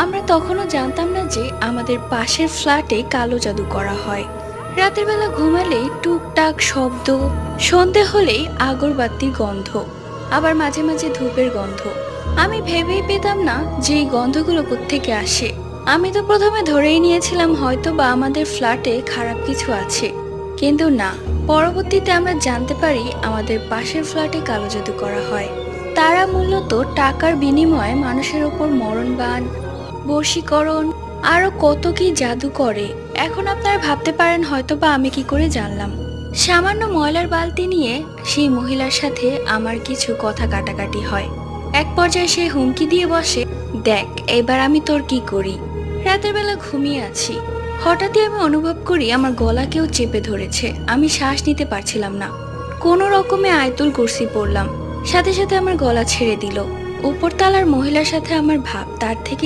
আমরা তখনও জানতাম না যে আমাদের পাশের ফ্ল্যাটে কালো জাদু করা হয়। রাতের বেলা ঘুমালেই টুকটাক শব্দ, সন্ধে হলেই আগরবাতির গন্ধ, আবার মাঝে মাঝে ধূপের গন্ধ। আমি ভেবেই পেতাম না যে এই গন্ধগুলো কোত্থেকে আসে। আমি তো প্রথমে ধরেই নিয়েছিলাম হয়তো বা আমাদের ফ্ল্যাটে খারাপ কিছু আছে, কিন্তু না। পরবর্তীতে আমরা জানতে পারি আমাদের পাশের ফ্ল্যাটে কালো জাদু করা হয়। তারা মূলত টাকার বিনিময়ে মানুষের ওপর মরণবাণ, বশীকরণ, আরো কত কি জাদু করে। এখন আপনারা ভাবতে পারেন হয়তোবা আমি কি করে জানলাম। সামান্য ময়লার বালতি নিয়ে সেই মহিলার সাথে আমার কিছু কথা কাটাকাটি হয়। এক পর্যায়ে সে হুমকি দিয়ে বসে, দেখ এবার আমি তোর কি করি। রাতের বেলা ঘুমিয়ে আছি, হঠাৎই আমি অনুভব করি আমার গলা কেউ চেপে ধরেছে। আমি শ্বাস নিতে পারছিলাম না। কোনো রকমে আয়তুল কুরসি পড়লাম, সাথে সাথে আমার গলা ছেড়ে দিল। উপরতলার মহিলার সাথে আমার ভাব তার থেকে